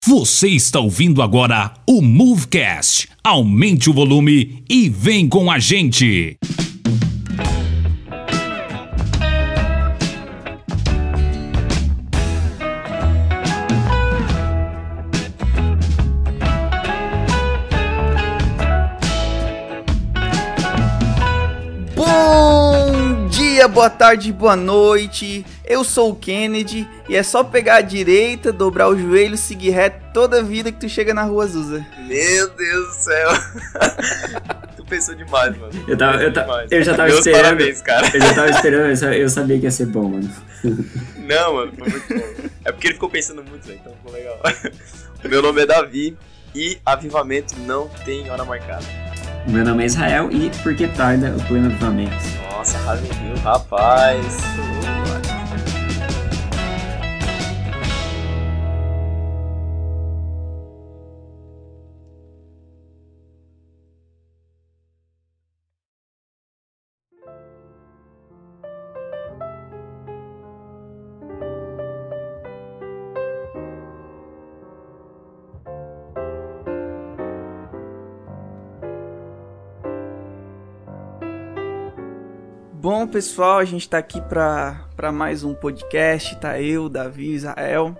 Você está ouvindo agora o Movecast. Aumente o volume e vem com a gente. Bom dia, boa tarde, boa noite. Eu sou o Kennedy e é só pegar a direita, dobrar o joelho, seguir reto toda a vida que tu chega na Rua Azusa. Meu Deus do céu. Tu pensou demais, mano. Eu já tava Meus esperando. Parabéns, cara. Eu já tava esperando, eu sabia que ia ser bom, mano. Não, mano, foi muito bom. É porque ele ficou pensando muito, né? Então ficou legal. Meu nome é Davi e avivamento não tem hora marcada. Meu nome é Israel e por que tarda o pleno avivamento? Nossa, review, rapaz. Bom, pessoal, a gente tá aqui pra mais um podcast, tá eu, Davi, Israel.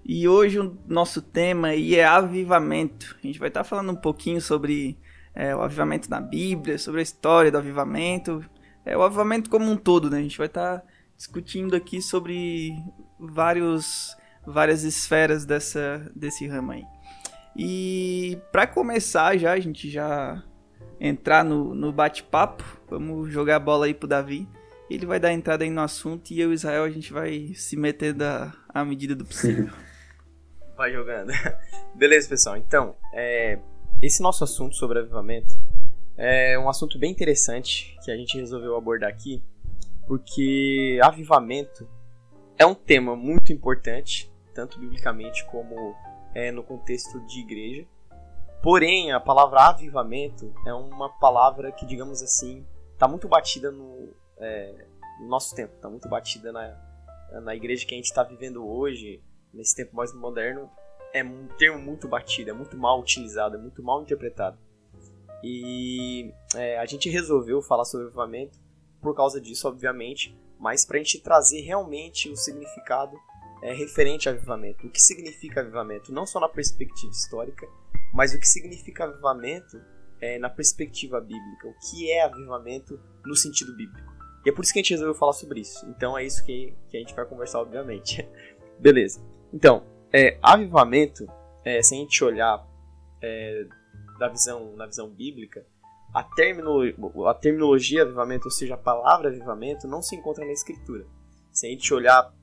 E hoje o nosso tema aí é avivamento. A gente vai estar falando um pouquinho sobre o avivamento na Bíblia, sobre a história do avivamento. O avivamento como um todo, né? A gente vai estar discutindo aqui sobre várias esferas desse ramo aí. E pra começar a gente já entrar no bate-papo, vamos jogar a bola aí pro Davi. Ele vai dar entrada aí no assunto e eu e Israel a gente vai se meter à medida do possível. Vai jogando. Beleza, pessoal. Então, esse nosso assunto sobre avivamento é um assunto bem interessante que a gente resolveu abordar aqui, porque avivamento é um tema muito importante, tanto biblicamente como no contexto de igreja. Porém, a palavra avivamento é uma palavra que, digamos assim, está muito batida no nosso tempo, está muito batida na igreja que a gente está vivendo hoje, nesse tempo mais moderno. É um termo muito batido, é muito mal utilizado, é muito mal interpretado. E a gente resolveu falar sobre avivamento por causa disso, obviamente, mas para a gente trazer realmente o significado referente a avivamento. O que significa avivamento, não só na perspectiva histórica, mas o que significa avivamento na perspectiva bíblica. O que é avivamento no sentido bíblico. E é por isso que a gente resolveu falar sobre isso. Então é isso que a gente vai conversar, obviamente. Beleza. Então, avivamento, se a gente olhar na visão bíblica, a terminologia avivamento, ou seja, a palavra avivamento, não se encontra na Escritura. Se a gente olhar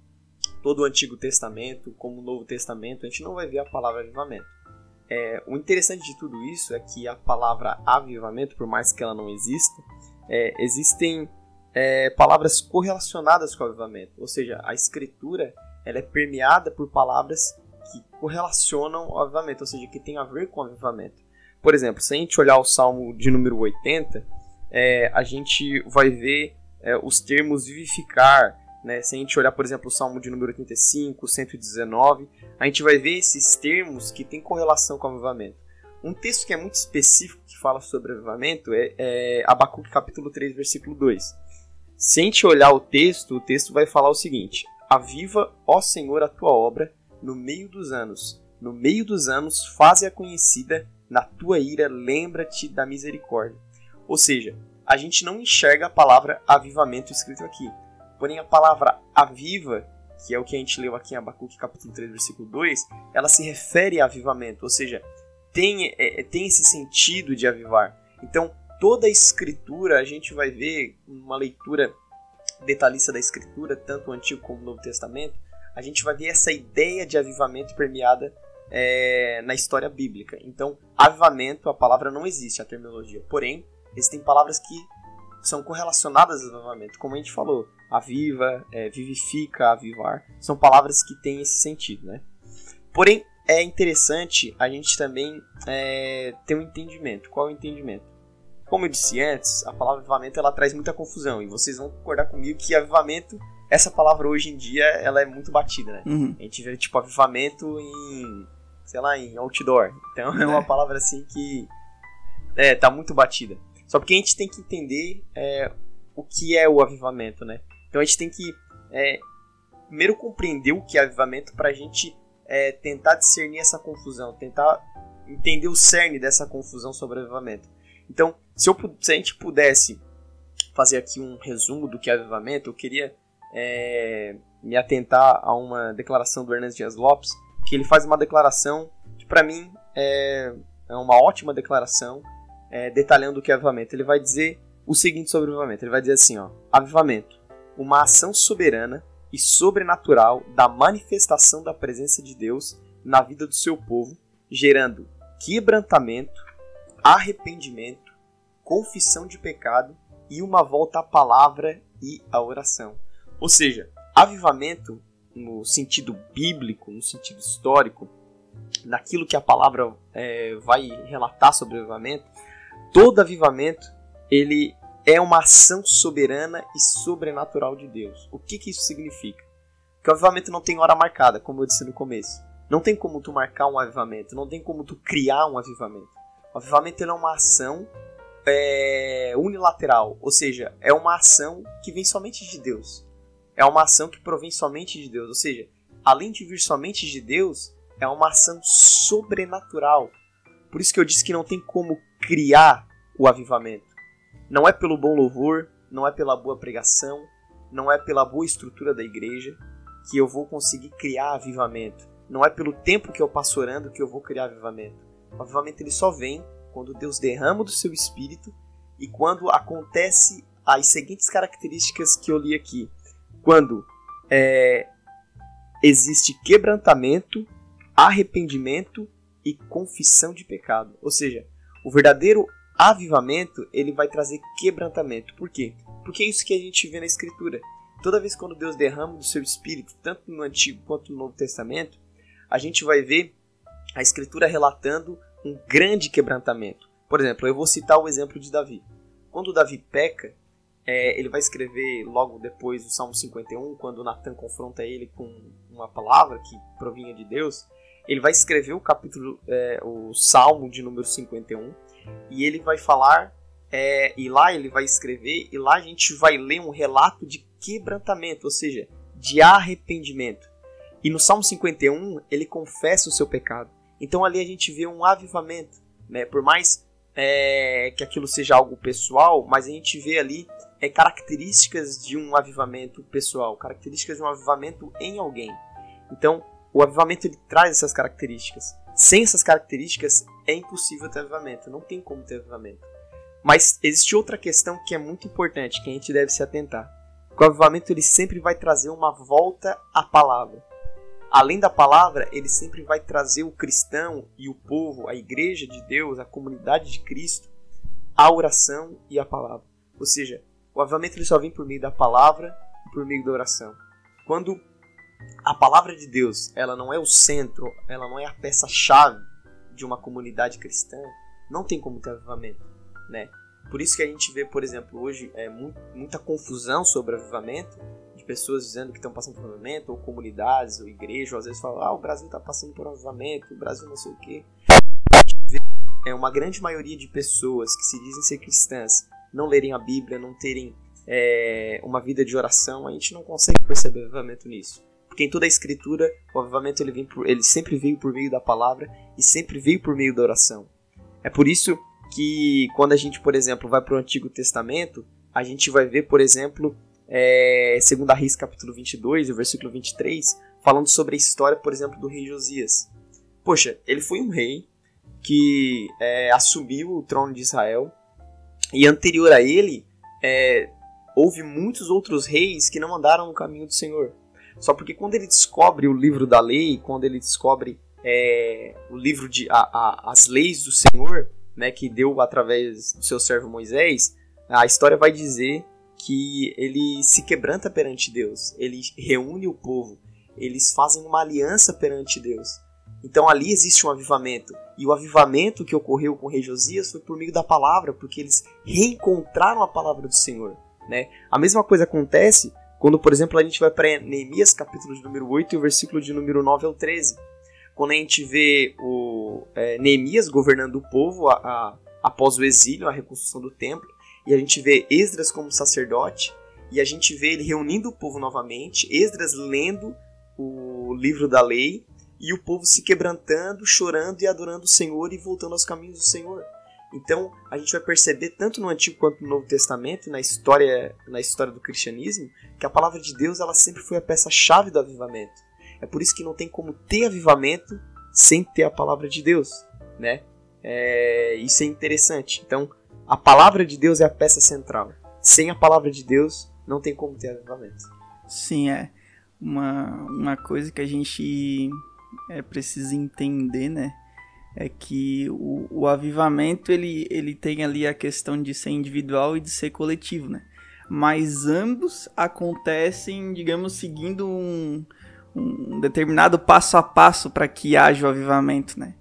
todo o Antigo Testamento como o Novo Testamento, a gente não vai ver a palavra avivamento. O interessante de tudo isso é que a palavra avivamento, por mais que ela não exista, existem palavras correlacionadas com o avivamento. Ou seja, a Escritura ela é permeada por palavras que correlacionam ao avivamento, ou seja, que tem a ver com o avivamento. Por exemplo, se a gente olhar o Salmo de número 80, a gente vai ver os termos vivificar, né? Se a gente olhar, por exemplo, o Salmo de número 85, 119, a gente vai ver esses termos que têm correlação com o avivamento. Um texto que é muito específico que fala sobre avivamento é Abacuque capítulo 3, versículo 2. Se a gente olhar o texto vai falar o seguinte: aviva, ó Senhor, a tua obra no meio dos anos. No meio dos anos, faze-a conhecida, na tua ira, lembra-te da misericórdia. Ou seja, a gente não enxerga a palavra avivamento escrito aqui. Porém, a palavra aviva, que é o que a gente leu aqui em Abacuque capítulo 3, versículo 2, ela se refere a avivamento, ou seja, tem esse sentido de avivar. Então, toda a Escritura, a gente vai ver uma leitura detalhista da Escritura, tanto o Antigo como o Novo Testamento, a gente vai ver essa ideia de avivamento permeada na história bíblica. Então, avivamento, a palavra não existe, a terminologia. Porém, existem palavras que são correlacionadas ao avivamento, como a gente falou. Aviva, vivifica, avivar, são palavras que têm esse sentido, né? Porém, é interessante a gente também ter um entendimento. Qual é o entendimento? Como eu disse antes, a palavra avivamento ela traz muita confusão, e vocês vão concordar comigo que avivamento, essa palavra hoje em dia, ela é muito batida, né? Uhum. A gente vê tipo avivamento sei lá, em outdoor. Então é uma palavra assim que tá muito batida. Só porque a gente tem que entender o que é o avivamento, né? Então a gente tem que primeiro compreender o que é avivamento para a gente tentar discernir essa confusão, tentar entender o cerne dessa confusão sobre avivamento. Então, se a gente pudesse fazer aqui um resumo do que é avivamento, eu queria me atentar a uma declaração do Hernandes Dias Lopes, que ele faz uma declaração que para mim é uma ótima declaração, detalhando o que é avivamento. Ele vai dizer o seguinte sobre o avivamento, ele vai dizer assim, avivamento, uma ação soberana e sobrenatural da manifestação da presença de Deus na vida do seu povo, gerando quebrantamento, arrependimento, confissão de pecado e uma volta à palavra e à oração. Ou seja, avivamento no sentido bíblico, no sentido histórico, naquilo que a palavra vai relatar sobre o avivamento, todo avivamento ele é uma ação soberana e sobrenatural de Deus. O que isso significa? Que o avivamento não tem hora marcada, como eu disse no começo. Não tem como tu marcar um avivamento, não tem como tu criar um avivamento. O avivamento ele é uma ação unilateral, ou seja, é uma ação que vem somente de Deus. É uma ação que provém somente de Deus, ou seja, além de vir somente de Deus, é uma ação sobrenatural. Por isso que eu disse que não tem como criar o avivamento. Não é pelo bom louvor, não é pela boa pregação, não é pela boa estrutura da igreja que eu vou conseguir criar avivamento. Não é pelo tempo que eu passo orando que eu vou criar avivamento. O avivamento ele só vem quando Deus derrama do seu espírito e quando acontece as seguintes características que eu li aqui. Quando existe quebrantamento, arrependimento e confissão de pecado. Ou seja, o verdadeiro avivamento ele vai trazer quebrantamento. Por quê? Porque é isso que a gente vê na Escritura. Toda vez quando Deus derrama do seu espírito, tanto no Antigo quanto no Novo Testamento, a gente vai ver a Escritura relatando um grande quebrantamento. Por exemplo, eu vou citar o exemplo de Davi. Quando Davi peca, ele vai escrever logo depois do Salmo 51, quando Natan confronta ele com uma palavra que provinha de Deus, ele vai escrever o Salmo de número 51, e ele vai falar, e lá ele vai escrever, e lá a gente vai ler um relato de quebrantamento, ou seja, de arrependimento. E no Salmo 51, ele confessa o seu pecado. Então ali a gente vê um avivamento, né? Por mais que aquilo seja algo pessoal, mas a gente vê ali características de um avivamento pessoal, características de um avivamento em alguém. Então, o avivamento ele traz essas características. Sem essas características, é impossível ter avivamento, não tem como ter avivamento. Mas existe outra questão que é muito importante, que a gente deve se atentar. O avivamento ele sempre vai trazer uma volta à palavra. Além da palavra, ele sempre vai trazer o cristão e o povo, a igreja de Deus, a comunidade de Cristo, à oração e à palavra. Ou seja, o avivamento ele só vem por meio da palavra e por meio da oração. Quando a palavra de Deus ela não é o centro, ela não é a peça-chave de uma comunidade cristã, não tem como ter avivamento, né? Por isso que a gente vê, por exemplo, hoje muita confusão sobre avivamento, de pessoas dizendo que estão passando por avivamento, ou comunidades, ou igreja, ou às vezes falam, o Brasil está passando por avivamento, o Brasil não sei o quê. A gente vê uma grande maioria de pessoas que se dizem ser cristãs, não lerem a Bíblia, não terem uma vida de oração, a gente não consegue perceber avivamento nisso. Porque em toda a Escritura, o avivamento ele sempre veio por meio da palavra e sempre veio por meio da oração. É por isso que quando a gente, por exemplo, vai para o Antigo Testamento, a gente vai ver, por exemplo, 2 Reis capítulo 22, o versículo 23, falando sobre a história, por exemplo, do rei Josias. Poxa, ele foi um rei que assumiu o trono de Israel, e anterior a ele, houve muitos outros reis que não andaram no caminho do Senhor. Só porque quando ele descobre o livro da lei, quando ele descobre o livro de as leis do Senhor, né, que deu através do seu servo Moisés, a história vai dizer que ele se quebranta perante Deus, ele reúne o povo, eles fazem uma aliança perante Deus. Então ali existe um avivamento, e o avivamento que ocorreu com o rei Josias foi por meio da palavra, porque eles reencontraram a palavra do Senhor, né? A mesma coisa acontece quando, por exemplo, a gente vai para Neemias capítulo de número 8 e o versículo de número 9 ao 13. quando a gente vê Neemias governando o povo após o exílio, a reconstrução do templo, e a gente vê Esdras como sacerdote, e a gente vê ele reunindo o povo novamente, Esdras lendo o livro da lei, e o povo se quebrantando, chorando e adorando o Senhor e voltando aos caminhos do Senhor. Então, a gente vai perceber, tanto no Antigo quanto no Novo Testamento, na história do cristianismo, que a palavra de Deus ela sempre foi a peça-chave do avivamento. É por isso que não tem como ter avivamento sem ter a palavra de Deus, né? Isso é interessante. Então, a palavra de Deus é a peça central. Sem a palavra de Deus, não tem como ter avivamento. Sim, uma coisa que a gente precisa entender, né? É que o avivamento, ele tem ali a questão de ser individual e de ser coletivo, né? Mas ambos acontecem, digamos, seguindo um determinado passo a passo para que haja o avivamento, né?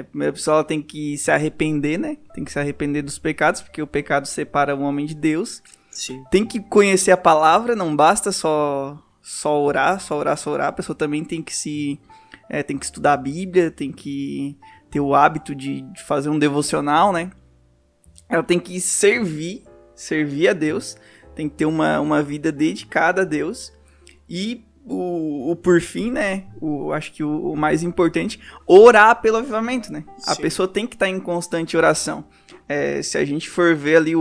Primeiro a pessoa tem que se arrepender, né? Tem que se arrepender dos pecados, porque o pecado separa o homem de Deus. Sim. Tem que conhecer a palavra, não basta só orar. A pessoa também tem que tem que estudar a Bíblia, tem que ter o hábito de fazer um devocional, né? Ela tem que servir a Deus, tem que ter uma vida dedicada a Deus. E por fim, né, acho que o mais importante, orar pelo avivamento, né? Sim. A pessoa tem que estar em constante oração. Se a gente for ver ali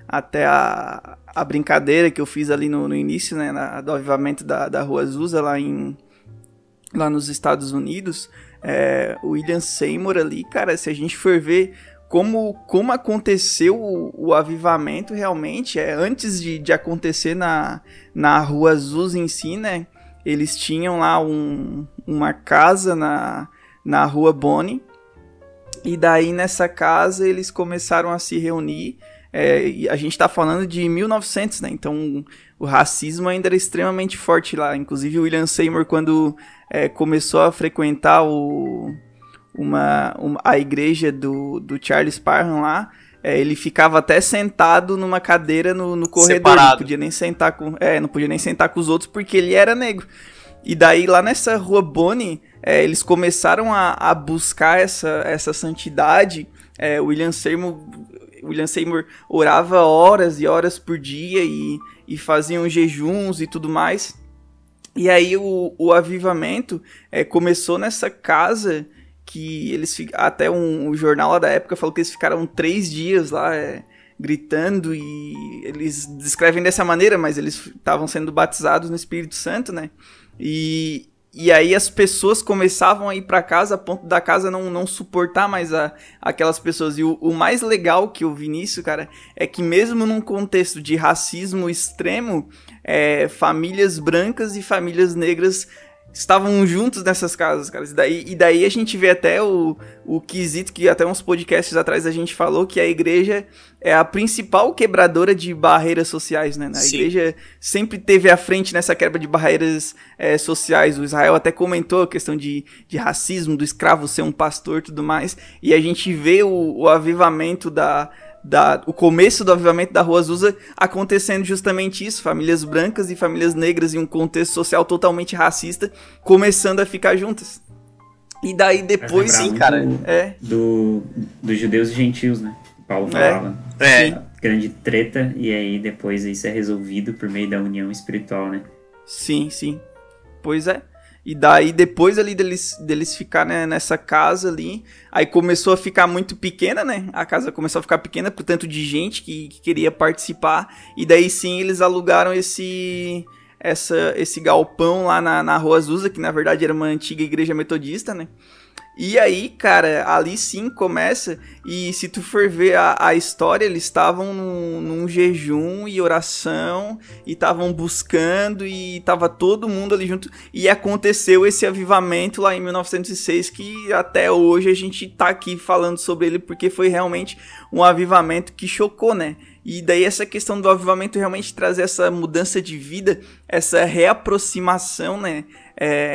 até a brincadeira que eu fiz ali no início, né, do avivamento da Rua Azusa lá nos Estados Unidos, o William Seymour ali, cara, se a gente for ver como aconteceu o avivamento realmente, antes de acontecer na Rua Azusa em si, né, eles tinham lá uma casa na Rua Bonnie, e daí nessa casa eles começaram a se reunir. E a gente está falando de 1900, né? Então o racismo ainda era extremamente forte lá. Inclusive o William Seymour, quando começou a frequentar a igreja do Charles Parham lá, ele ficava até sentado numa cadeira no corredor. Separado. Não podia nem sentar com os outros porque ele era negro. E daí lá nessa Rua Bonnie, eles começaram a buscar essa santidade. William Seymour orava horas e horas por dia e faziam jejuns e tudo mais. E aí o avivamento começou nessa casa que eles... Até o jornal lá da época falou que eles ficaram 3 dias lá gritando, e eles descrevem dessa maneira, mas eles estavam sendo batizados no Espírito Santo, né? E aí as pessoas começavam a ir para casa a ponto da casa não suportar mais aquelas pessoas. E o mais legal que eu vi nisso, cara, é que mesmo num contexto de racismo extremo, famílias brancas e famílias negras estavam juntos nessas casas, cara. E daí a gente vê até o quesito que até uns podcasts atrás a gente falou, que a igreja é a principal quebradora de barreiras sociais, né? A Sim. igreja sempre teve à frente nessa quebra de barreiras sociais. O Israel até comentou a questão de racismo, do escravo ser um pastor e tudo mais. E a gente vê o avivamento o começo do avivamento da Rua Azusa acontecendo justamente isso, famílias brancas e famílias negras em um contexto social totalmente racista começando a ficar juntas. E daí depois... Sim, cara. Dos judeus e gentios, né? Paulo falava. Grande treta, e aí depois isso é resolvido por meio da união espiritual, né? Sim. Pois é. E daí, depois ali deles ficar, né, nessa casa ali, aí começou a ficar muito pequena, né? A casa começou a ficar pequena por tanto de gente que queria participar. E daí sim, eles alugaram esse galpão lá na Rua Azusa, que na verdade era uma antiga igreja metodista, né? E aí, cara, ali sim começa, e se tu for ver a história, eles estavam num jejum e oração, e estavam buscando, e tava todo mundo ali junto, e aconteceu esse avivamento lá em 1906, que até hoje a gente tá aqui falando sobre ele, porque foi realmente um avivamento que chocou, né? E daí essa questão do avivamento realmente trazer essa mudança de vida, essa reaproximação, né?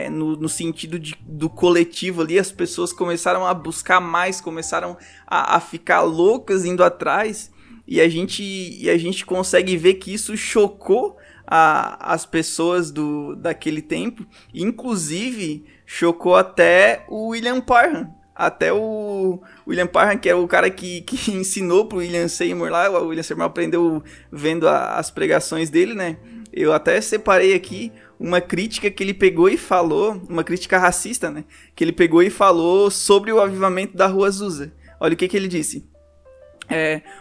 No sentido do coletivo ali, as pessoas começaram a buscar mais, começaram a ficar loucas indo atrás, e a gente consegue ver que isso chocou as pessoas daquele tempo. Inclusive, chocou até o William Parham. Até o William Parham, que é o cara que ensinou pro William Seymour lá. O William Seymour aprendeu vendo as pregações dele, né? Eu até separei aqui uma crítica que ele pegou e falou, uma crítica racista, né? Que ele pegou e falou sobre o avivamento da Rua Azusa. Olha o que ele disse.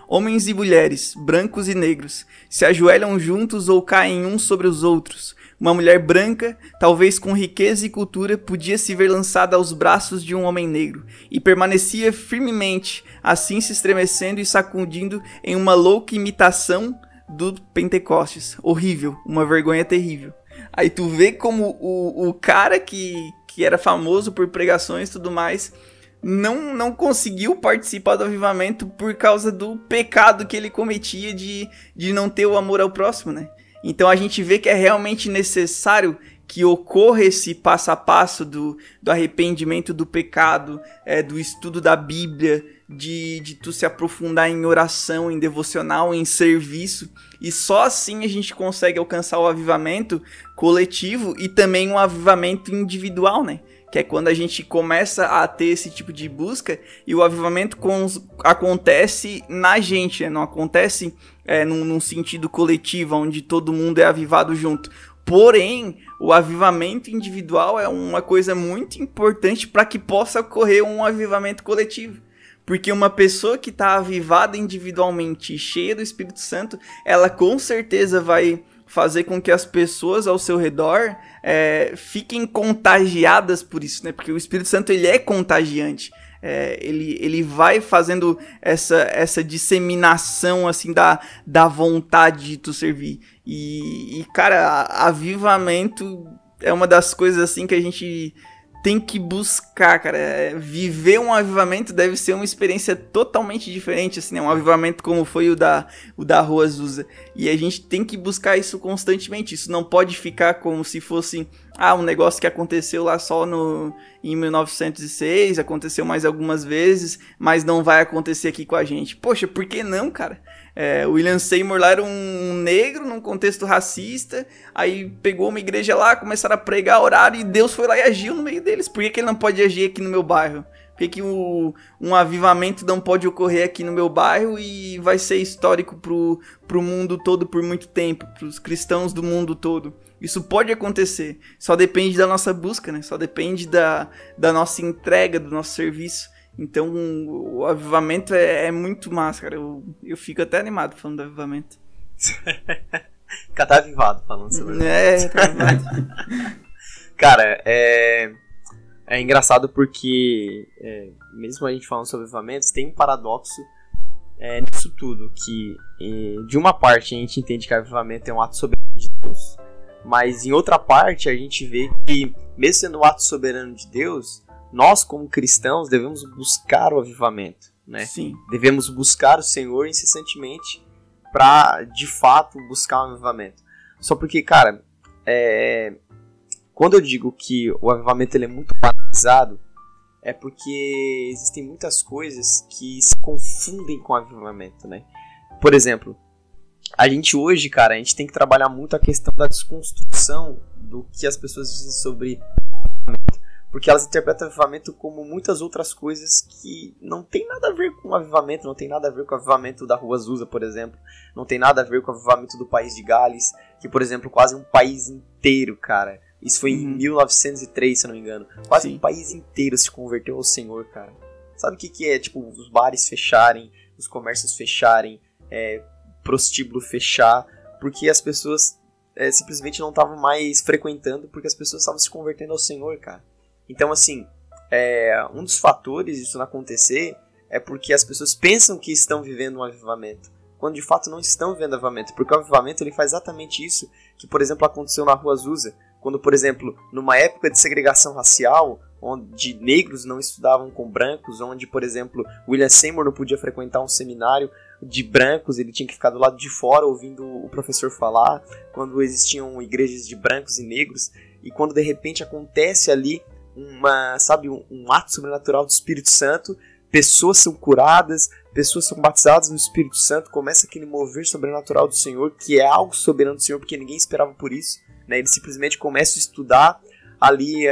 Homens e mulheres, brancos e negros, se ajoelham juntos ou caem uns sobre os outros. Uma mulher branca, talvez com riqueza e cultura, podia se ver lançada aos braços de um homem negro, e permanecia firmemente, assim se estremecendo e sacudindo em uma louca imitação do Pentecostes. Horrível, uma vergonha terrível. Aí tu vê como o cara que era famoso por pregações e tudo mais não conseguiu participar do avivamento por causa do pecado que ele cometia de não ter o amor ao próximo, né? Então a gente vê que é realmente necessário que ocorra esse passo a passo do arrependimento do pecado, do estudo da Bíblia, de tu se aprofundar em oração, em devocional, em serviço, e só assim a gente consegue alcançar o avivamento coletivo e também um avivamento individual, né? Que é quando a gente começa a ter esse tipo de busca e o avivamento acontece na gente, né? Não acontece num sentido coletivo, onde todo mundo é avivado junto. Porém, o avivamento individual é uma coisa muito importante para que possa ocorrer um avivamento coletivo. Porque uma pessoa que está avivada individualmente, cheia do Espírito Santo, ela com certeza vai fazer com que as pessoas ao seu redor fiquem contagiadas por isso, né? Porque o Espírito Santo, ele é contagiante. Ele vai fazendo essa disseminação, assim, da vontade de tu servir. E cara, avivamento é uma das coisas, assim, que a gente tem que buscar, cara. Viver um avivamento deve ser uma experiência totalmente diferente, assim, né? Um avivamento como foi o da Rua Azusa. E a gente tem que buscar isso constantemente. Isso não pode ficar como se fosse um negócio que aconteceu lá só em 1906, aconteceu mais algumas vezes, mas não vai acontecer aqui com a gente. Poxa, por que não, cara? O William Seymour lá era um negro num contexto racista, aí pegou uma igreja lá, começaram a pregar, orar, e Deus foi lá e agiu no meio deles. Por que ele não pode agir aqui no meu bairro? Por que um avivamento não pode ocorrer aqui no meu bairro e vai ser histórico pro mundo todo por muito tempo, pros cristãos do mundo todo? Isso pode acontecer, só depende da nossa busca, né? Só depende da nossa entrega, do nosso serviço. Então o avivamento é muito massa, cara. Eu fico até animado falando do avivamento. Fica até avivado falando sobre isso. Tá avivado. Cara, é engraçado porque mesmo a gente falando sobre avivamentos, tem um paradoxo nisso tudo, que de uma parte a gente entende que avivamento é um ato soberano de Deus, mas em outra parte a gente vê que, mesmo sendo um ato soberano de Deus, nós como cristãos devemos buscar o avivamento, né? Sim. Devemos buscar o Senhor incessantemente para, de fato, buscar o avivamento. Só porque, cara, quando eu digo que o avivamento ele é muito banalizado, é porque existem muitas coisas que se confundem com o avivamento, né? Por exemplo, a gente hoje, cara, a gente tem que trabalhar muito a questão da desconstrução do que as pessoas dizem sobre avivamento. Porque elas interpretam o avivamento como muitas outras coisas que não tem nada a ver com o avivamento, não tem nada a ver com o avivamento da Rua Azusa, por exemplo, não tem nada a ver com o avivamento do país de Gales, que, por exemplo, quase um país inteiro, cara, isso foi em 1903, se eu não me engano, quase um país inteiro se converteu ao Senhor, cara. Sabe o que é, tipo, os bares fecharem, os comércios fecharem, prostíbulo fechar, porque as pessoas simplesmente não estavam mais frequentando, porque as pessoas estavam se convertendo ao Senhor, cara. Então, assim, um dos fatores disso não acontecer é porque as pessoas pensam que estão vivendo um avivamento, quando de fato não estão vivendo avivamento, porque o avivamento ele faz exatamente isso que, por exemplo, aconteceu na Rua Azusa, quando, por exemplo, numa época de segregação racial, onde negros não estudavam com brancos, onde, por exemplo, William Seymour não podia frequentar um seminário de brancos, ele tinha que ficar do lado de fora ouvindo o professor falar, quando existiam igrejas de brancos e negros, e quando de repente acontece ali um ato sobrenatural do Espírito Santo, pessoas são curadas, pessoas são batizadas no Espírito Santo, começa aquele mover sobrenatural do Senhor, que é algo soberano do Senhor, porque ninguém esperava por isso, né? Ele simplesmente começa a estudar ali,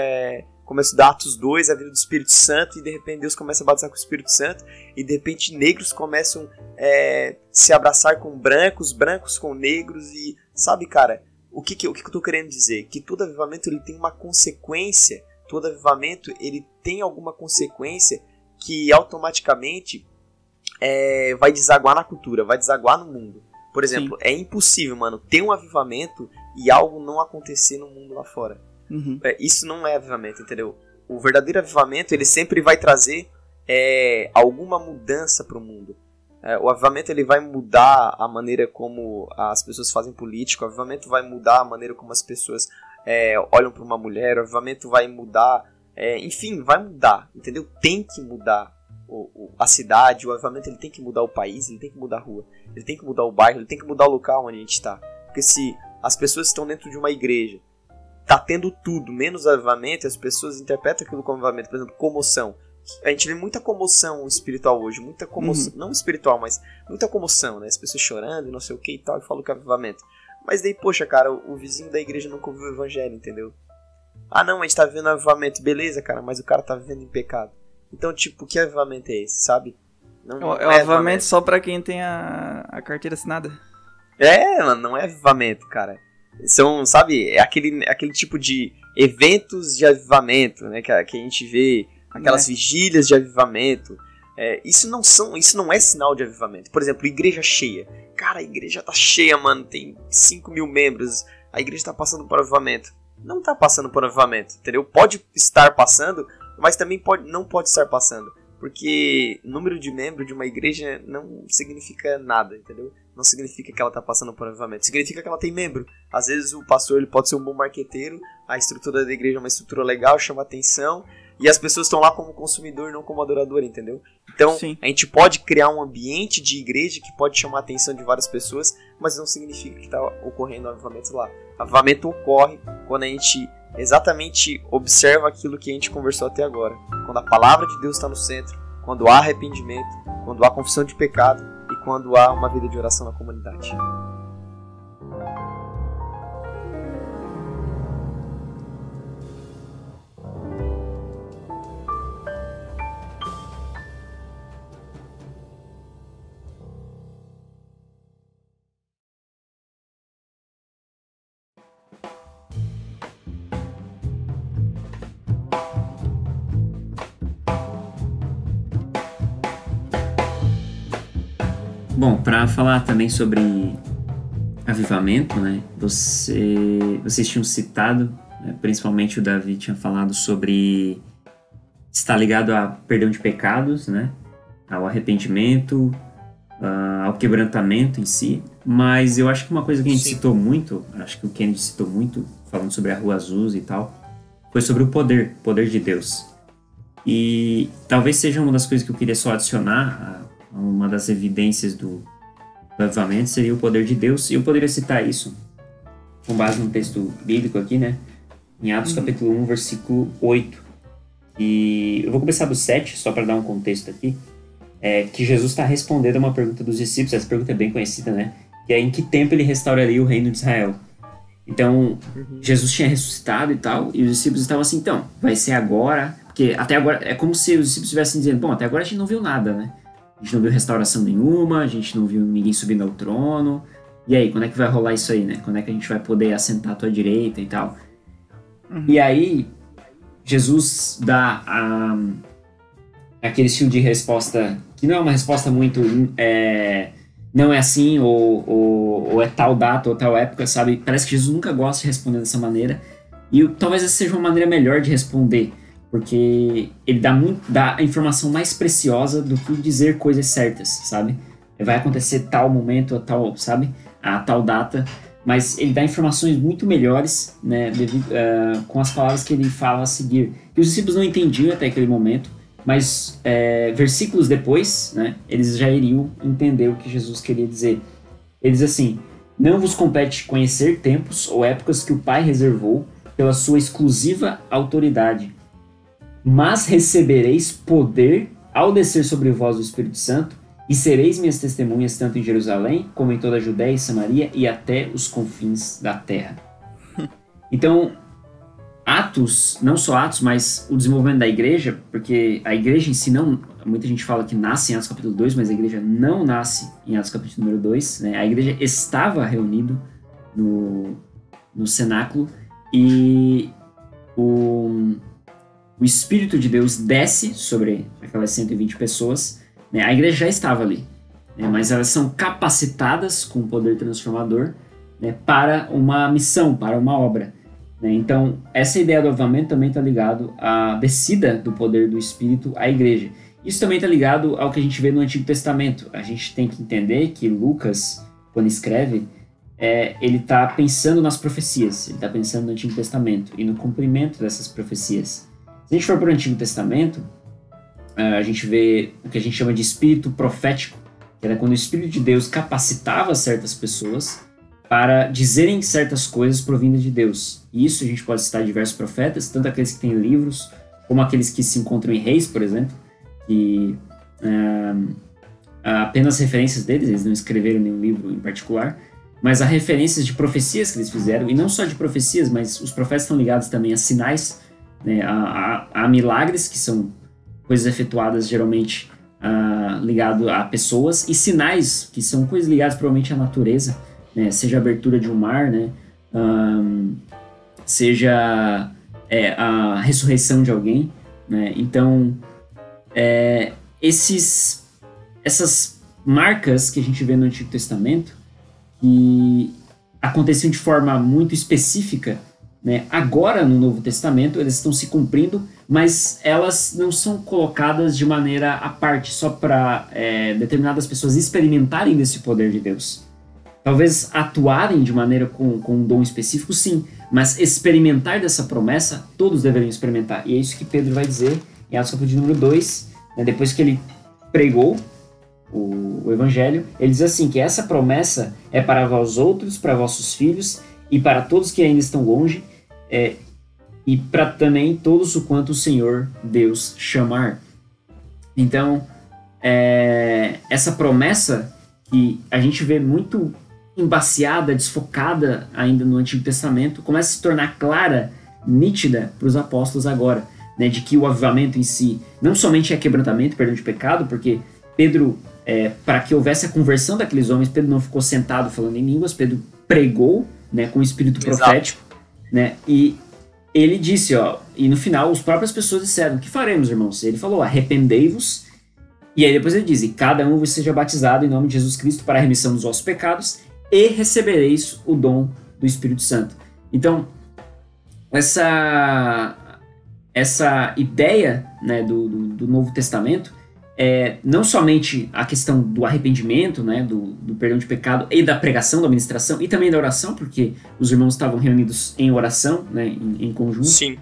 começa a estudar Atos 2, a vida do Espírito Santo, e de repente Deus começa a batizar com o Espírito Santo, e de repente negros começam a se abraçar com brancos, brancos com negros, e sabe, cara, o que eu tô querendo dizer? Que todo avivamento ele tem uma consequência, todo avivamento ele tem alguma consequência que automaticamente vai desaguar na cultura, vai desaguar no mundo. Por exemplo, Sim. É impossível, mano, ter um avivamento e algo não acontecer no mundo lá fora. Uhum. Isso não é avivamento, entendeu? O verdadeiro avivamento, ele sempre vai trazer alguma mudança para o mundo. O avivamento ele vai mudar a maneira como as pessoas fazem política, o avivamento vai mudar a maneira como as pessoas olham para uma mulher, o avivamento vai mudar, enfim, vai mudar, entendeu? Tem que mudar a cidade, o avivamento ele tem que mudar o país, ele tem que mudar a rua, ele tem que mudar o bairro, ele tem que mudar o local onde a gente está. Porque se as pessoas estão dentro de uma igreja, tá tendo tudo, menos avivamento, e as pessoas interpretam aquilo como avivamento, por exemplo, comoção. A gente vê muita comoção espiritual hoje, muita comoção, não espiritual, mas muita comoção, né? As pessoas chorando e não sei o que e tal, e falam que é avivamento. Mas daí, poxa, cara, o vizinho da igreja nunca ouviu o evangelho, entendeu? Ah, não, a gente tá vivendo avivamento, beleza, cara, mas o cara tá vivendo em pecado. Então, tipo, que avivamento é esse, sabe? Não é avivamento só pra quem tem a carteira assinada. Mano, não é avivamento, cara. São, sabe, é aquele tipo de eventos de avivamento, né? Que a gente vê, aquelas vigílias de avivamento. Isso não é sinal de avivamento. Por exemplo, igreja cheia. Cara, a igreja tá cheia, mano. Tem 5.000 membros. A igreja tá passando por avivamento. Não tá passando por avivamento, entendeu? Pode estar passando, mas também não pode estar passando. Porque número de membros de uma igreja não significa nada, entendeu? Não significa que ela está passando por avivamento. Significa que ela tem membro. Às vezes o pastor ele pode ser um bom marqueteiro, a estrutura da igreja é uma estrutura legal, chama atenção, e as pessoas estão lá como consumidor, não como adorador, entendeu? Então, Sim. A gente pode criar um ambiente de igreja que pode chamar a atenção de várias pessoas, mas não significa que está ocorrendo avivamento lá. Avivamento ocorre quando a gente exatamente observa aquilo que a gente conversou até agora. Quando a palavra de Deus está no centro, quando há arrependimento, quando há confissão de pecado e quando há uma vida de oração na comunidade. Bom, para falar também sobre avivamento, né? Vocês tinham citado, né, principalmente o Davi tinha falado sobre estar ligado a perdão de pecados, né? Ao arrependimento, ao quebrantamento em si. Mas eu acho que uma coisa que a gente citou muito, acho que o Kennedy citou muito, falando sobre a Rua Azul e tal, foi sobre o poder de Deus. E talvez seja uma das coisas que eu queria só adicionar. Uma das evidências do avivamento seria o poder de Deus, e eu poderia citar isso com base num texto bíblico aqui, né? Em Atos capítulo 1, versículo 8. E eu vou começar do 7, só para dar um contexto aqui, que Jesus está respondendo a uma pergunta dos discípulos. Essa pergunta é bem conhecida, né? Que é: em que tempo ele restauraria o reino de Israel? Então, Jesus tinha ressuscitado e tal, e os discípulos estavam assim, então, vai ser agora? Porque até agora, é como se os discípulos estivessem dizendo, bom, até agora a gente não viu nada, né? A gente não viu restauração nenhuma, a gente não viu ninguém subindo ao trono. E aí, quando é que vai rolar isso aí, né? Quando é que a gente vai poder assentar à tua direita e tal? E aí, Jesus dá aquele estilo de resposta que não é uma resposta muito... não é assim, ou é tal data ou tal época, sabe? Parece que Jesus nunca gosta de responder dessa maneira. E talvez essa seja uma maneira melhor de responder, porque ele dá a informação mais preciosa do que dizer coisas certas, sabe? Vai acontecer tal momento, a tal, sabe? A tal data, mas ele dá informações muito melhores, né? Com as palavras que ele fala a seguir, que os discípulos não entendiam até aquele momento, mas versículos depois, né? Eles já iriam entender o que Jesus queria dizer. Ele diz assim: não vos compete conhecer tempos ou épocas que o Pai reservou pela sua exclusiva autoridade, mas recebereis poder ao descer sobre vós o Espírito Santo, e sereis minhas testemunhas tanto em Jerusalém, como em toda a Judéia e Samaria, e até os confins da terra. Então, Atos, não só Atos, mas o desenvolvimento da igreja, porque a igreja em si não... Muita gente fala que nasce em Atos capítulo 2, mas a igreja não nasce em Atos capítulo número 2. Né? A igreja estava reunida no cenáculo e o Espírito de Deus desce sobre aquelas 120 pessoas. Né? A igreja já estava ali, né? Mas elas são capacitadas com o poder transformador, né? Para uma missão, para uma obra. Né? Então, essa ideia do avivamento também está ligado à descida do poder do Espírito à igreja. Isso também está ligado ao que a gente vê no Antigo Testamento. A gente tem que entender que Lucas, quando escreve, ele está pensando nas profecias, ele está pensando no Antigo Testamento e no cumprimento dessas profecias. Se a gente for para o Antigo Testamento, a gente vê o que a gente chama de espírito profético, que era quando o Espírito de Deus capacitava certas pessoas para dizerem certas coisas provindas de Deus. E isso a gente pode citar diversos profetas, tanto aqueles que têm livros, como aqueles que se encontram em Reis, por exemplo, e apenas referências deles, eles não escreveram nenhum livro em particular, mas há referências de profecias que eles fizeram, e não só de profecias, mas os profetas estão ligados também a sinais, né, a milagres, que são coisas efetuadas geralmente ligado a pessoas, e sinais, que são coisas ligadas provavelmente à natureza, né, seja a abertura de um mar, né, seja a ressurreição de alguém, né. Então, essas marcas que a gente vê no Antigo Testamento, que aconteciam de forma muito específica, né, agora no Novo Testamento eles estão se cumprindo, mas elas não são colocadas de maneira à parte, só para determinadas pessoas experimentarem desse poder de Deus. Talvez atuarem de maneira com um dom específico, sim, mas experimentar dessa promessa, todos deveriam experimentar. E é isso que Pedro vai dizer em Atos capítulo número 2, né, depois que ele pregou o Evangelho, ele diz assim, que essa promessa é para vós outros, para vossos filhos, e para todos que ainda estão longe, e para também todos o quanto o Senhor Deus chamar. Então, essa promessa que a gente vê muito embaciada, desfocada ainda no Antigo Testamento, começa a se tornar clara, nítida para os apóstolos agora, né, de que o avivamento em si não somente é quebrantamento, perdão de pecado, porque Pedro, para que houvesse a conversão daqueles homens, Pedro não ficou sentado falando em línguas, Pedro pregou, né, com o espírito profético, né, e ele disse, e no final as próprias pessoas disseram, o que faremos, irmãos? Ele falou, arrependei-vos, e aí depois ele diz, e cada um vos seja batizado em nome de Jesus Cristo para a remissão dos vossos pecados, e recebereis o dom do Espírito Santo. Então, essa ideia, né, do Novo Testamento não somente a questão do arrependimento, né, do perdão de pecado e da pregação, da ministração e também da oração, porque os irmãos estavam reunidos em oração, né, em conjunto. Sim.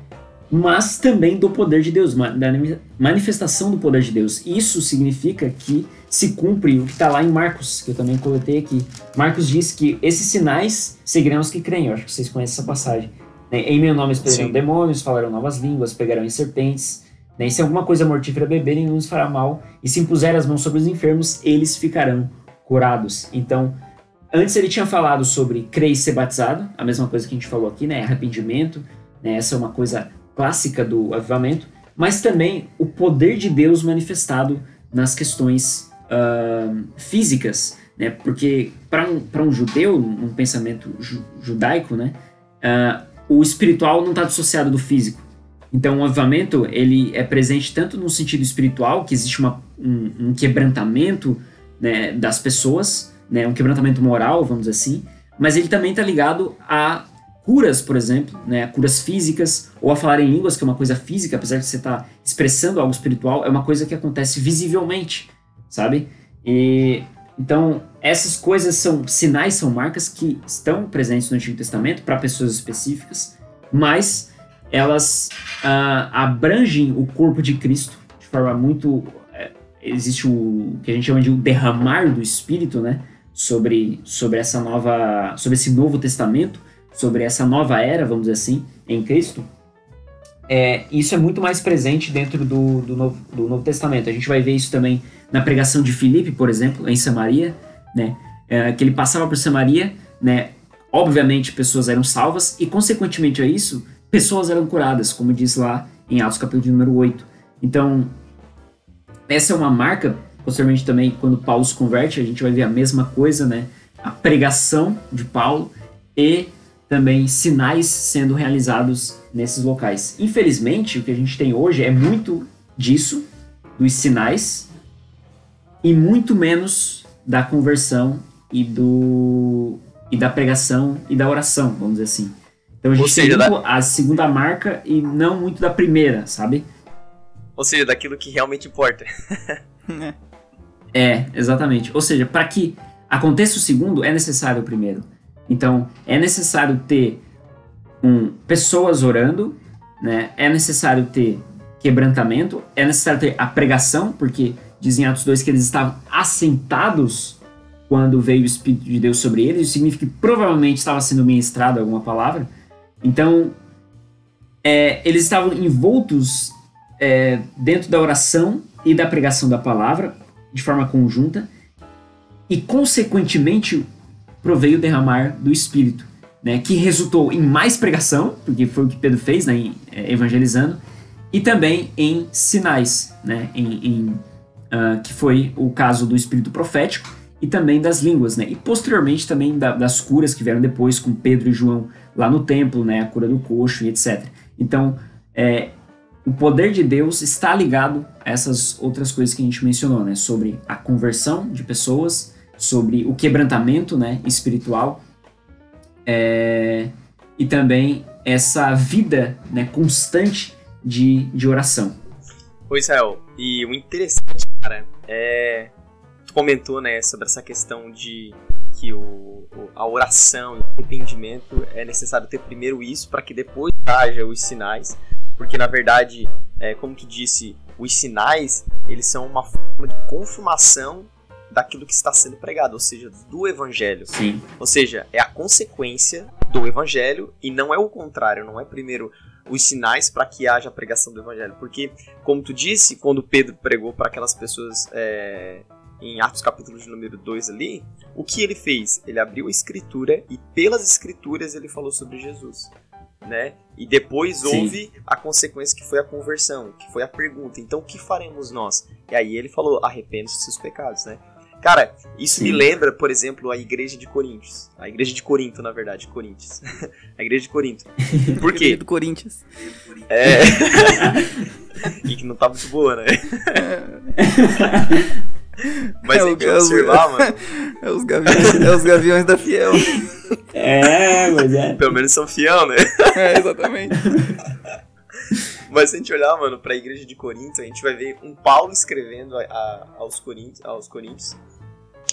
Mas também do poder de Deus, da manifestação do poder de Deus. Isso significa que se cumpre o que está lá em Marcos, que eu também coletei aqui. Marcos diz que esses sinais seguirão os que creem. Eu acho que vocês conhecem essa passagem. Em meu nome expelirão demônios, falarão novas línguas, pegarão em serpentes. E se alguma coisa mortífera beberem, não lhes fará mal. E se impuserem as mãos sobre os enfermos, eles ficarão curados. Então, antes ele tinha falado sobre crer e ser batizado, a mesma coisa que a gente falou aqui, né? Arrependimento, né? Essa é uma coisa clássica do avivamento, mas também o poder de Deus manifestado nas questões físicas, né? Porque para um judeu, num pensamento judaico, né? O espiritual não está dissociado do físico. Então o avivamento ele é presente tanto no sentido espiritual, que existe um quebrantamento, né, das pessoas, né, um quebrantamento moral, vamos dizer assim, mas ele também está ligado a curas, por exemplo, né, curas físicas, ou a falar em línguas, que é uma coisa física, apesar de você estar expressando algo espiritual, é uma coisa que acontece visivelmente, sabe? E então essas coisas são sinais, são marcas que estão presentes no Antigo Testamento para pessoas específicas, mas elas abrangem o corpo de Cristo de forma muito... existe o que a gente chama de o derramar do Espírito, né, sobre esse Novo Testamento, sobre essa nova era, vamos dizer assim, em Cristo. isso é muito mais presente dentro do Novo Testamento. A gente vai ver isso também na pregação de Filipe, por exemplo, em Samaria, né? Que ele passava por Samaria, né? Obviamente pessoas eram salvas e, consequentemente a isso, pessoas eram curadas, como diz lá em Atos capítulo número 8. Então, essa é uma marca. Posteriormente também, quando Paulo se converte, a gente vai ver a mesma coisa, né? A pregação de Paulo e também sinais sendo realizados nesses locais. Infelizmente, o que a gente tem hoje é muito disso, dos sinais, e muito menos da conversão e da pregação e da oração, vamos dizer assim. Então a gente tem muito a segunda marca e não muito da primeira, sabe? Ou seja, daquilo que realmente importa. Exatamente. Ou seja, para que aconteça o segundo, é necessário o primeiro. Então, é necessário ter pessoas orando, né? É necessário ter quebrantamento, é necessário ter a pregação, porque diz em Atos 2 que eles estavam assentados quando veio o Espírito de Deus sobre eles, isso significa que provavelmente estava sendo ministrado alguma palavra. Então, eles estavam envoltos dentro da oração e da pregação da palavra, de forma conjunta, e consequentemente proveio o derramar do Espírito, né, que resultou em mais pregação, porque foi o que Pedro fez, né, evangelizando, e também em sinais, né, que foi o caso do Espírito profético e também das línguas, né, e posteriormente também das curas que vieram depois com Pedro e João lá no templo, né, a cura do coxo e etc. Então, o poder de Deus está ligado a essas outras coisas que a gente mencionou, né, sobre a conversão de pessoas, sobre o quebrantamento, né, espiritual, e também essa vida, né, constante de oração. Ô Israel, e o interessante, cara, tu comentou, né, sobre essa questão de que a oração e o arrependimento é necessário ter primeiro isso para que depois haja os sinais, porque na verdade, como tu disse, os sinais, eles são uma forma de confirmação daquilo que está sendo pregado, ou seja, do evangelho. Sim. Ou seja, é a consequência do evangelho e não é o contrário, não é primeiro os sinais para que haja a pregação do evangelho. Porque, como tu disse, quando Pedro pregou para aquelas pessoas em Atos capítulo de número 2 ali, o que ele fez? Ele abriu a escritura e pelas escrituras ele falou sobre Jesus, né? E depois houve a consequência que foi a conversão, que foi a pergunta. Então, o que faremos nós? E aí ele falou, arrepende-se dos seus pecados, né? Cara, isso me lembra, por exemplo, a igreja de Coríntios. A igreja de Corinto, na verdade, Coríntios. A igreja de Corinto. Por quê? Igreja do Corinthians. E que não tá muito boa, né? Mas a gente observar, mano. É os gaviões da Fiel. Mas é. Pelo menos são fiel, né? Exatamente. Mas se a gente olhar, mano, pra igreja de Corinto, a gente vai ver um Paulo escrevendo aos Coríntios.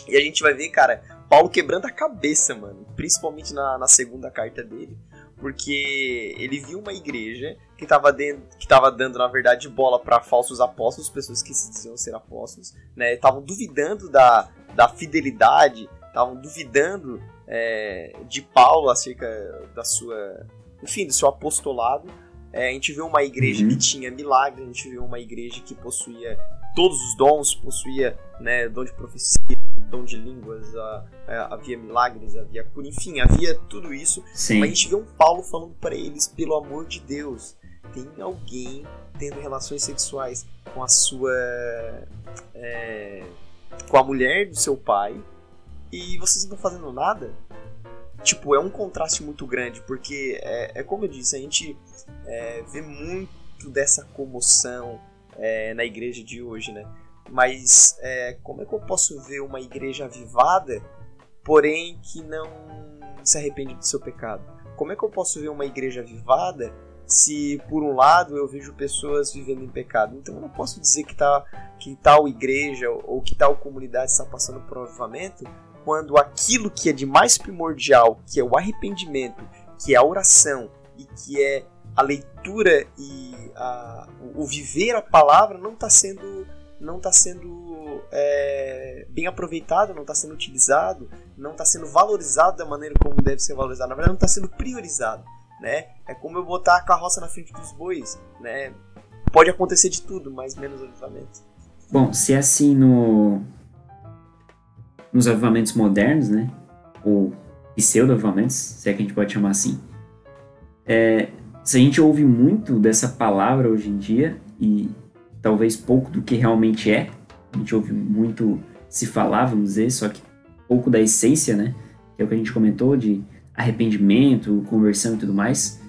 E a gente vai ver, cara, Paulo quebrando a cabeça, mano. Principalmente na segunda carta dele. Porque ele viu uma igreja que tava dando, na verdade, bola pra falsos apóstolos, pessoas que se diziam ser apóstolos, né? Estavam duvidando da fidelidade, estavam duvidando de Paulo acerca do seu apostolado. A gente vê uma igreja que tinha milagres, a gente vê uma igreja que possuía todos os dons, possuía, né, dom de profecia, dom de línguas, havia milagres, havia cura, enfim, havia tudo isso. Sim. Mas a gente vê um Paulo falando para eles, pelo amor de Deus, tem alguém tendo relações sexuais com a sua... com a mulher do seu pai, e vocês não estão fazendo nada? Tipo, é um contraste muito grande, porque como eu disse, a gente vê muito dessa comoção na igreja de hoje, né? Mas como é que eu posso ver uma igreja avivada, porém que não se arrepende do seu pecado? Como é que eu posso ver uma igreja avivada se, por um lado, eu vejo pessoas vivendo em pecado? Então eu não posso dizer que tal igreja ou que tal comunidade está passando por um avivamento, quando aquilo que é de mais primordial, que é o arrependimento, que é a oração e que é a leitura e o viver a palavra não está sendo bem aproveitado, não está sendo utilizado, não está sendo valorizado da maneira como deve ser valorizado. Na verdade, não está sendo priorizado, né? É como eu botar a carroça na frente dos bois, né? Pode acontecer de tudo, mas menos avivamento. Bom, se é assim nos avivamentos modernos, né? Ou pseudo-avivamentos, se é que a gente pode chamar assim. Se a gente ouve muito dessa palavra hoje em dia, e talvez pouco do que realmente é, a gente ouve muito se falar, vamos dizer, só que pouco da essência, né? Que é o que a gente comentou, de arrependimento, conversão e tudo mais,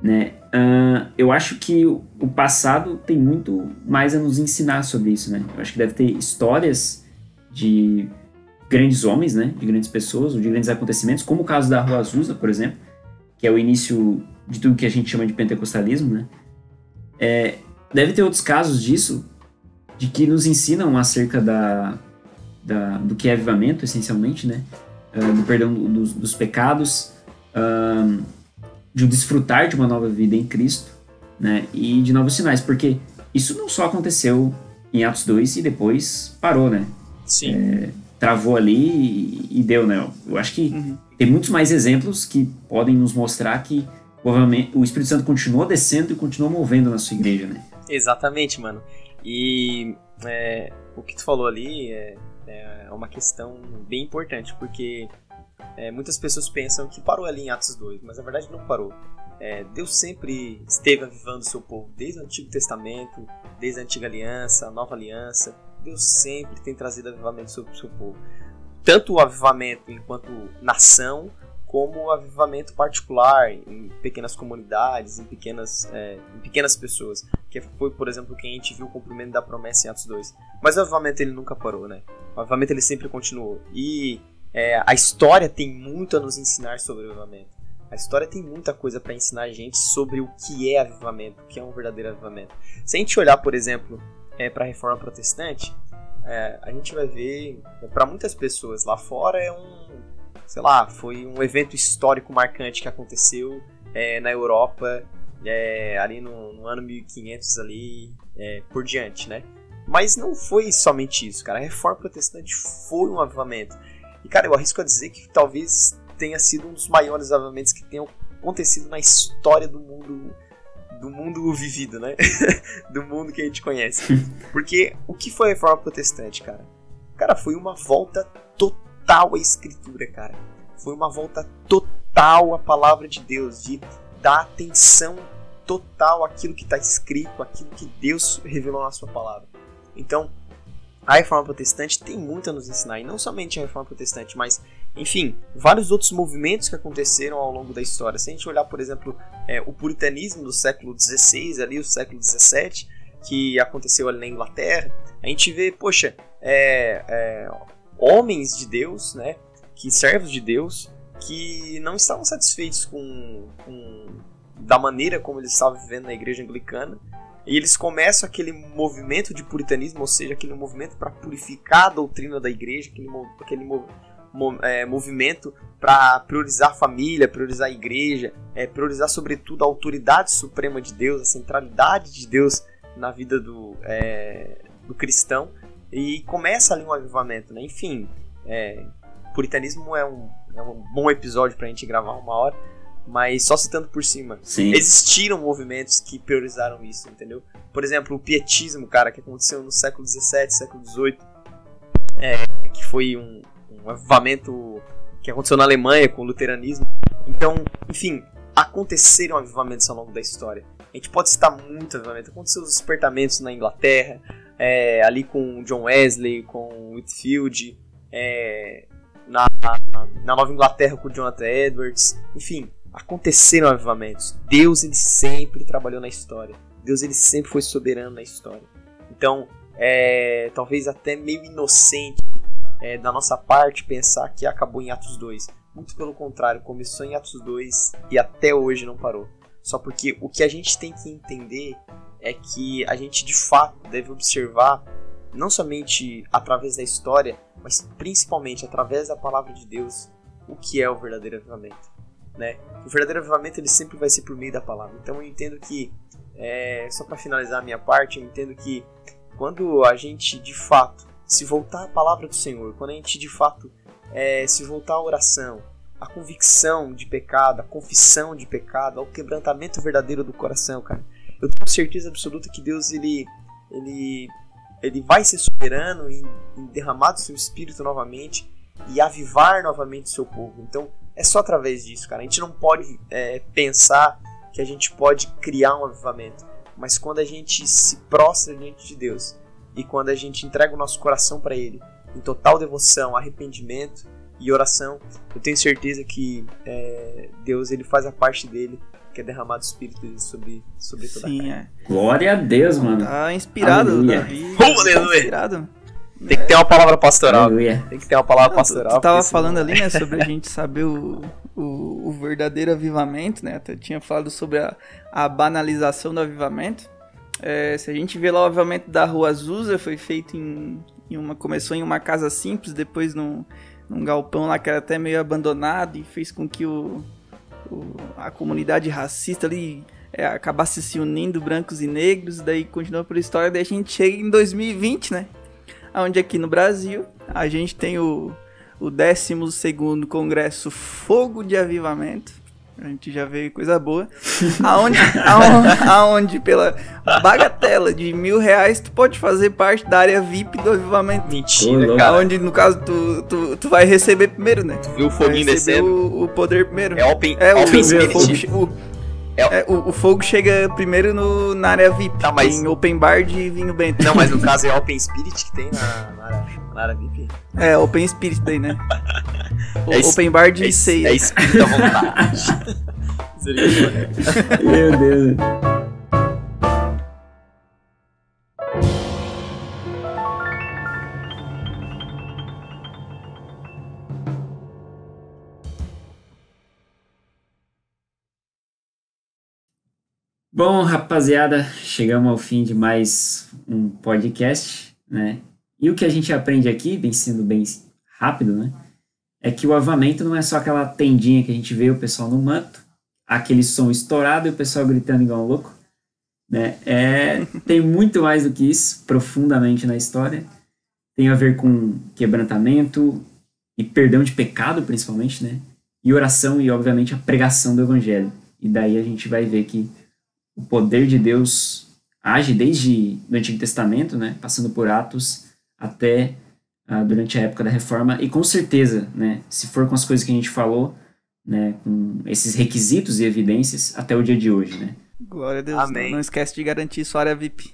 né? Eu acho que o passado tem muito mais a nos ensinar sobre isso, né? Eu acho que deve ter histórias de grandes homens, né? De grandes pessoas, ou de grandes acontecimentos, como o caso da Rua Azusa, por exemplo, que é o início de tudo que a gente chama de pentecostalismo, né? Deve ter outros casos disso, de que nos ensinam acerca do que é avivamento, essencialmente, né? Do perdão dos pecados, de desfrutar de uma nova vida em Cristo, né? E de novos sinais, porque isso não só aconteceu em Atos 2 e depois parou, né? Sim. Travou ali e deu, né? Eu acho que tem muitos mais exemplos que podem nos mostrar que o Espírito Santo continuou descendo e continuou movendo na sua igreja, né? Exatamente, mano. E o que tu falou ali é uma questão bem importante, porque muitas pessoas pensam que parou ali em Atos 2, mas na verdade não parou. Deus sempre esteve avivando o seu povo, desde o Antigo Testamento, desde a Antiga Aliança, a Nova Aliança. Deus sempre tem trazido avivamento sobre o seu povo. Tanto o avivamento enquanto nação, como o avivamento particular em pequenas comunidades, em pequenas pessoas, que foi, por exemplo, o que a gente viu o cumprimento da promessa em Atos 2. Mas o avivamento ele nunca parou, né? O avivamento ele sempre continuou. E a história tem muito a nos ensinar sobre o avivamento. A história tem muita coisa para ensinar a gente sobre o que é avivamento, o que é um verdadeiro avivamento. Se a gente olhar, por exemplo, para a Reforma Protestante, a gente vai ver, para muitas pessoas lá fora foi um evento histórico marcante que aconteceu na Europa ali no ano 1500 ali por diante, né? Mas não foi somente isso, cara. A Reforma Protestante foi um avivamento. E, cara, eu arrisco a dizer que talvez tenha sido um dos maiores avivamentos que tenham acontecido na história do mundo vivido, né? Do mundo que a gente conhece. Porque o que foi a Reforma Protestante, cara? Cara, foi uma volta total à Escritura, cara. Foi uma volta total à Palavra de Deus, de dar atenção total àquilo que está escrito, àquilo que Deus revelou na sua Palavra. Então, a Reforma Protestante tem muito a nos ensinar, e não somente a Reforma Protestante, mas, enfim, vários outros movimentos que aconteceram ao longo da história. Se a gente olhar, por exemplo, o puritanismo do século XVI, ali, o século XVII, que aconteceu ali na Inglaterra, a gente vê, homens de Deus, né, servos de Deus, que não estavam satisfeitos da maneira como eles estavam vivendo na igreja anglicana, e eles começam aquele movimento de puritanismo, ou seja, aquele movimento para purificar a doutrina da igreja, aquele movimento para priorizar a família, priorizar a igreja, priorizar sobretudo a autoridade suprema de Deus, a centralidade de Deus na vida do cristão, e começa ali um avivamento, né? Enfim, puritanismo é um bom episódio para a gente gravar uma hora, mas só citando por cima. Sim. Existiram movimentos que priorizaram isso, entendeu? Por exemplo, o pietismo, cara, que aconteceu no século XVII, século XVIII, que foi um avivamento que aconteceu na Alemanha com o luteranismo. Então, enfim, aconteceram avivamentos ao longo da história. A gente pode citar muito avivamento. Aconteceu os despertamentos na Inglaterra, ali com John Wesley, com Whitefield, na Nova Inglaterra com Jonathan Edwards. Enfim, aconteceram avivamentos. Deus, ele sempre trabalhou na história. Deus, ele sempre foi soberano na história. Então, talvez até meio inocente da nossa parte pensar que acabou em Atos 2. Muito pelo contrário, começou em Atos 2 e até hoje não parou. Só porque o que a gente tem que entender é que a gente de fato deve observar, não somente através da história, mas principalmente através da palavra de Deus, o que é o verdadeiro avivamento, né? O verdadeiro avivamento ele sempre vai ser por meio da palavra. Então eu entendo que, só para finalizar a minha parte, eu entendo que quando a gente de fato se voltar à palavra do Senhor, quando a gente de fato se voltar à oração, a convicção de pecado, a confissão de pecado, ao quebrantamento verdadeiro do coração, cara. Eu tenho certeza absoluta que Deus, ele vai ser soberano em derramar do seu Espírito novamente e avivar novamente o seu povo. Então, é só através disso, cara. A gente não pode pensar que a gente pode criar um avivamento, mas quando a gente se prostra diante de Deus e quando a gente entrega o nosso coração para Ele, em total devoção, arrependimento e oração, eu tenho certeza que Deus, ele faz a parte dele, que é derramar do Espírito dele sobre toda a carne. Glória a Deus, mano. Tá inspirado, Aleluia. Davi. Aleluia. Tá inspirado. Tem que ter uma palavra pastoral. Aleluia. Tem que ter uma palavra pastoral. Tu tava porque senão- falando ali, né, sobre a gente saber o verdadeiro avivamento, né? Até tinha falado sobre a banalização do avivamento. Se a gente vê lá o avivamento da Rua Azusa, foi feito começou em uma casa simples, depois num galpão lá que era até meio abandonado, e fez com que a comunidade racista ali acabasse se unindo, brancos e negros, daí continuou por história, daí a gente chega em 2020, né? Onde aqui no Brasil a gente tem o 12º Congresso Fogo de Avivamento. A gente já vê coisa boa. Aonde pela bagatela de R$1.000 tu pode fazer parte da área VIP do avivamento. Mentira, cara. Aonde, no caso, tu vai receber primeiro, né? Viu o foguinho Vai receber descendo? o poder primeiro. É Open o Spirit. fogo, o fogo chega primeiro na área VIP. Tá, mas- Em open bar de vinho bento. Não, mas no caso é Open Spirit que tem na área VIP. Open Spirit daí, né? É es- Open bar de ceia. É Espírito à vontade. Misericórdia. Meu Deus. Bom, rapaziada, chegamos ao fim de mais um podcast, né? E o que a gente aprende aqui, bem sendo bem rápido, né? É que o avivamento não é só aquela tendinha que a gente vê o pessoal no manto, aquele som estourado e o pessoal gritando igual um louco, né? Tem muito mais do que isso, profundamente na história. Tem a ver com quebrantamento e perdão de pecado, principalmente, né? E oração e, obviamente, a pregação do evangelho. E daí a gente vai ver que o poder de Deus age desde o Antigo Testamento, né? Passando por Atos até durante a época da Reforma. E com certeza, né? Se for com as coisas que a gente falou, né? Com esses requisitos e evidências, até o dia de hoje, né? Glória a Deus. Amém. Não esquece de garantir sua área VIP.